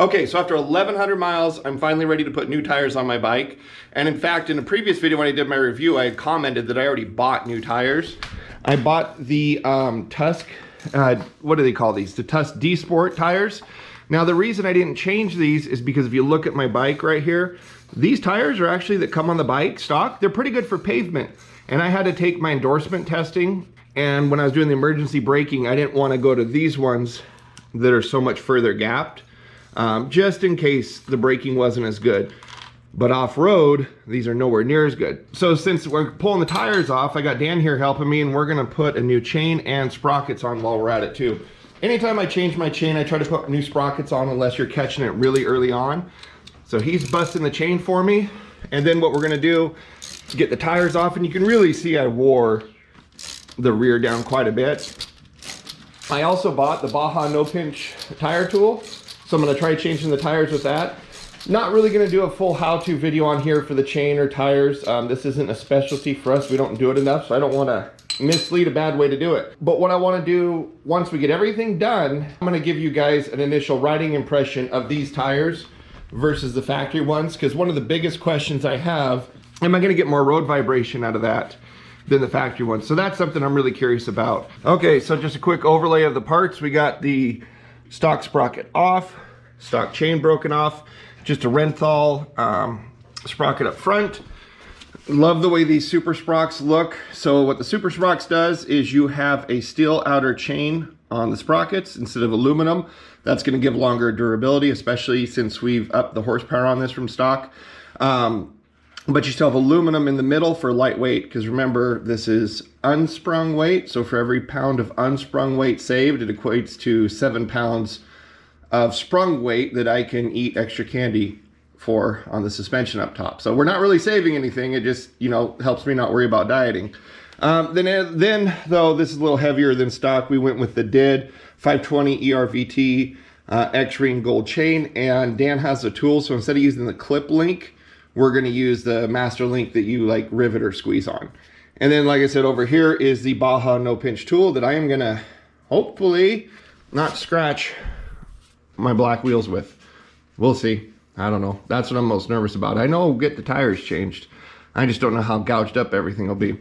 Okay, so after 1,100 miles, I'm finally ready to put new tires on my bike. And in fact, in a previous video when I did my review, I had commented that I already bought new tires. I bought the Tusk, what do they call these? The Tusk Dsport tires. Now the reason I didn't change these is because if you look at my bike right here, these tires are actually that come on the bike stock. They're pretty good for pavement. And I had to take my endorsement testing. And when I was doing the emergency braking, I didn't want to go to these ones that are so much further gapped. Just in case the braking wasn't as good. But off-road, these are nowhere near as good. So since we're pulling the tires off, I got Dan here helping me, and we're gonna put a new chain and sprockets on while we're at it too. Anytime I change my chain, I try to put new sprockets on unless you're catching it really early on. So he's busting the chain for me. And then what we're gonna do is get the tires off, and you can really see I wore the rear down quite a bit. I also bought the Baja no pinch tire tool. So I'm gonna try changing the tires with that. Not really gonna do a full how-to video on here for the chain or tires. This isn't a specialty for us. We don't do it enough, so I don't wanna mislead a bad way to do it. But what I wanna do, once we get everything done, I'm gonna give you guys an initial riding impression of these tires versus the factory ones, because one of the biggest questions I have, am I gonna get more road vibration out of that than the factory ones? So that's something I'm really curious about. Okay, so just a quick overlay of the parts. We got the stock sprocket off, stock chain broken off, just a Renthal sprocket up front. Love the way these Super Sprockets look. So what the Super Sprockets does is you have a steel outer chain on the sprockets instead of aluminum. That's gonna give longer durability, especially since we've upped the horsepower on this from stock. But you still have aluminum in the middle for lightweight, because remember, this is unsprung weight. So for every pound of unsprung weight saved, it equates to 7 pounds of sprung weight that I can eat extra candy for on the suspension up top. So we're not really saving anything. It just, you know, helps me not worry about dieting. Then though, this is a little heavier than stock. We went with the DID 520 ERVT X-Ring gold chain, and Dan has a tool. So instead of using the clip link, we're gonna use the master link that you like rivet or squeeze on. And then, like I said, over here is the Baja no pinch tool that I am gonna hopefully not scratch my black wheels with. We'll see. I don't know. That's what I'm most nervous about. I know I'll get the tires changed. I just don't know how gouged up everything will be.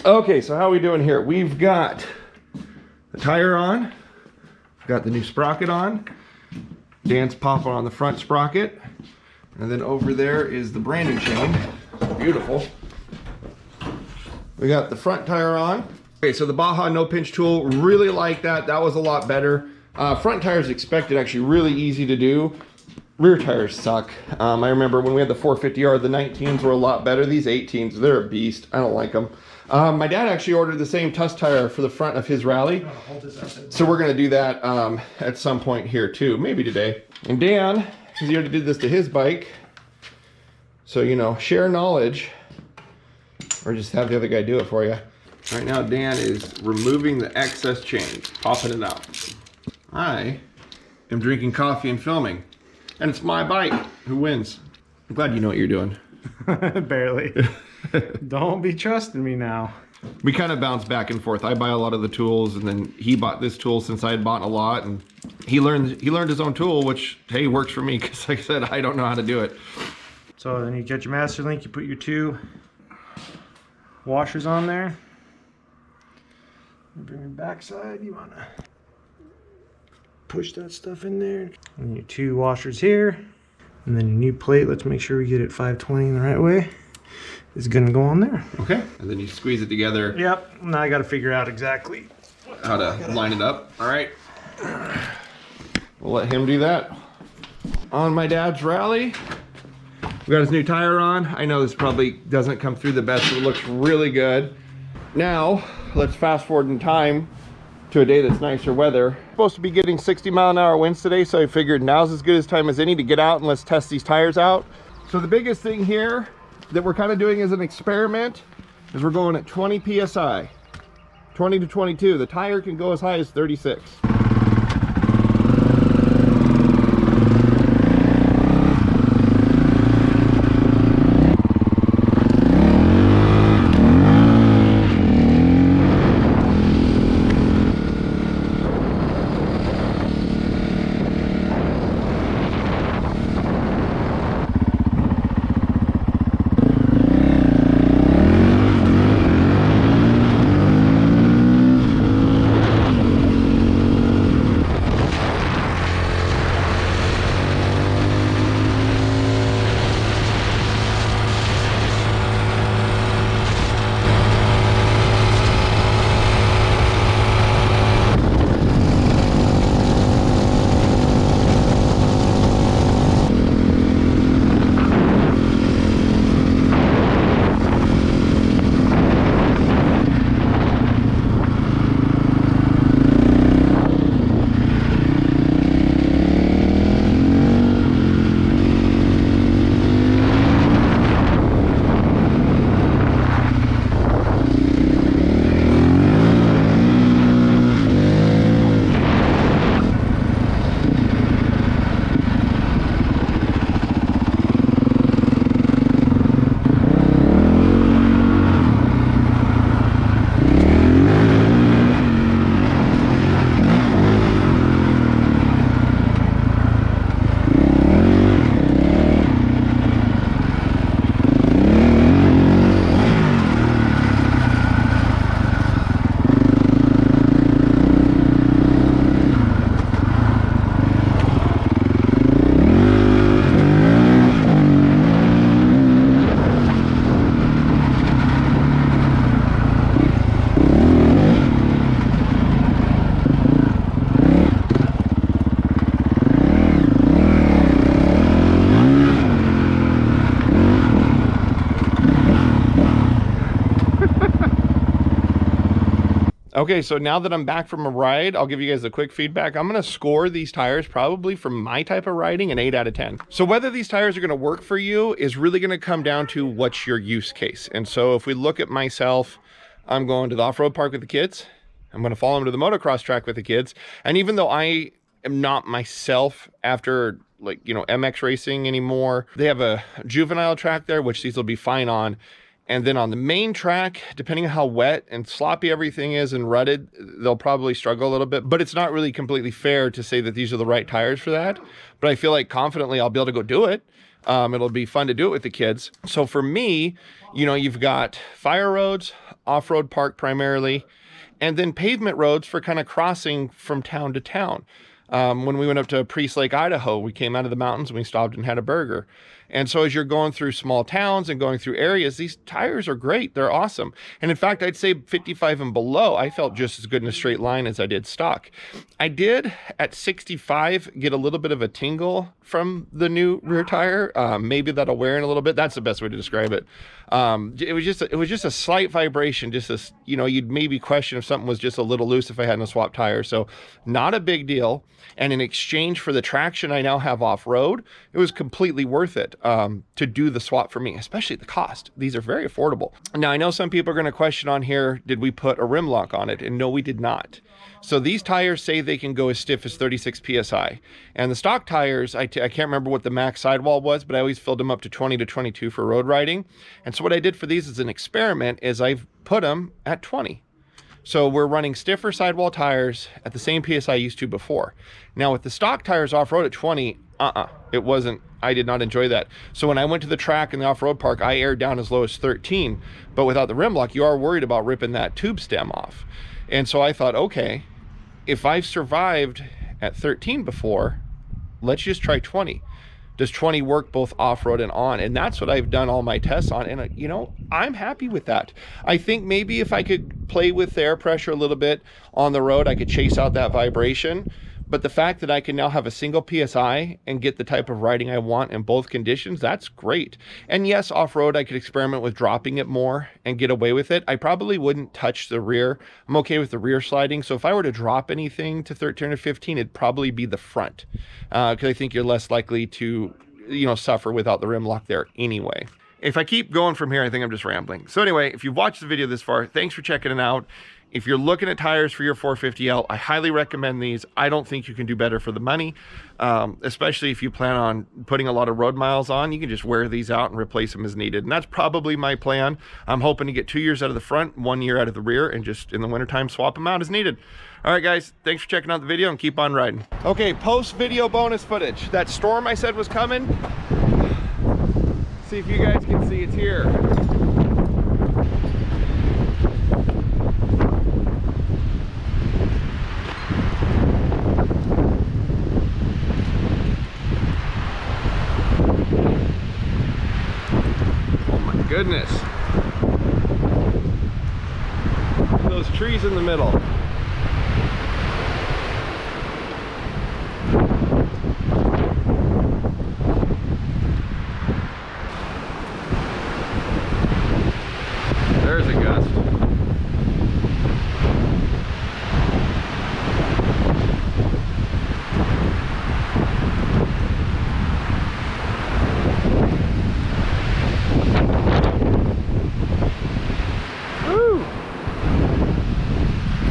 Okay, so how are we doing here? We've got the tire on, we've got the new sprocket on, Dan's popping on the front sprocket, and then over there is the branding chain. Beautiful. We got the front tire on. Okay, so the Baja no pinch tool, really like that. That was a lot better. Front tires expected, actually really easy to do. Rear tires suck. I remember when we had the 450R, the 19s were a lot better. These 18s, they're a beast. I don't like them. My dad actually ordered the same Tusk tire for the front of his Rally. So we're gonna do that at some point here too, maybe today. And Dan, because he already did this to his bike, so you know, share knowledge, or just have the other guy do it for you. Right now Dan is removing the excess chain, popping it out. I am drinking coffee and filming. And it's my bike. Who wins? I'm glad you know what you're doing. Barely. Don't be trusting me now. We kind of bounce back and forth. I buy a lot of the tools, and then he bought this tool since I had bought a lot, and he learned his own tool, which, hey, works for me, because like I said, I don't know how to do it. So then you get your master link, you put your two washers on there. Bring your backside. You wanna push that stuff in there. And your 2 washers here. And then your new plate, let's make sure we get it 520 in the right way. Is gonna go on there. Okay. And then you squeeze it together. Yep. Now I gotta figure out exactly how to line it up. All right. We'll let him do that. On my dad's rally, we got his new tire on. I know this probably doesn't come through the best, but it looks really good. Now, let's fast forward in time to a day that's nicer weather. Supposed to be getting 60-mile-an-hour winds today, so I figured now's as good as time as any to get out and let's test these tires out. So the biggest thing here that we're kind of doing as an experiment is we're going at 20 PSI, 20 to 22. The tire can go as high as 36. Okay, so now that I'm back from a ride, I'll give you guys a quick feedback. I'm gonna score these tires probably from my type of riding an 8 out of 10. So whether these tires are gonna work for you is really gonna come down to what's your use case. And so if we look at myself, I'm going to the off-road park with the kids. I'm gonna follow them to the motocross track with the kids. And even though I am not myself after like, you know, MX racing anymore, they have a juvenile track there, which these will be fine on. And then on the main track, depending on how wet and sloppy everything is and rutted, they'll probably struggle a little bit. But it's not really completely fair to say that these are the right tires for that. But I feel like confidently I'll be able to go do it. It'll be fun to do it with the kids. So for me, you know, you've got fire roads, off-road park primarily, and then pavement roads for kind of crossing from town to town. When we went up to Priest Lake, Idaho, we came out of the mountains and we stopped and had a burger. And so as you're going through small towns and going through areas, these tires are great. They're awesome. And in fact, I'd say 55 and below, I felt just as good in a straight line as I did stock. I did at 65 get a little bit of a tingle from the new rear tire. Maybe that'll wear in a little bit. That's the best way to describe it. It was just a slight vibration, just a, you know, you'd maybe question if something was just a little loose if I hadn't swapped tires. So not a big deal. And in exchange for the traction I now have off-road, it was completely worth it to do the swap for me, especially the cost. These are very affordable. Now, I know some people are going to question on here, did we put a rim lock on it? And no, we did not. So these tires say they can go as stiff as 36 PSI. And the stock tires, I can't remember what the max sidewall was, but I always filled them up to 20 to 22 for road riding. And so what I did for these as an experiment is I've put them at 20. So we're running stiffer sidewall tires at the same PSI I used to before. Now with the stock tires off-road at 20, it wasn't, I did not enjoy that. So when I went to the track in the off-road park, I aired down as low as 13, but without the rim lock, you are worried about ripping that tube stem off. And so I thought, okay, if I've survived at 13 before, let's just try 20. Does 20 work both off-road and on? And that's what I've done all my tests on. And, you know, I'm happy with that. I think maybe if I could play with the air pressure a little bit on the road, I could chase out that vibration. But the fact that I can now have a single PSI and get the type of riding I want in both conditions, that's great. And yes, off-road, I could experiment with dropping it more and get away with it. I probably wouldn't touch the rear. I'm okay with the rear sliding. So if I were to drop anything to 13 or 15, it'd probably be the front. Because I think you're less likely to, you know, suffer without the rim lock there anyway. If I keep going from here, I think I'm just rambling. So anyway, if you've watched the video this far, thanks for checking it out. If you're looking at tires for your 450L, I highly recommend these. I don't think you can do better for the money, especially if you plan on putting a lot of road miles on. You can just wear these out and replace them as needed. And that's probably my plan. I'm hoping to get 2 years out of the front, 1 year out of the rear, and just in the wintertime swap them out as needed. All right, guys, thanks for checking out the video and keep on riding. Okay, post-video bonus footage. That storm I said was coming. See if you guys can see it's here. Goodness. Those trees in the middle.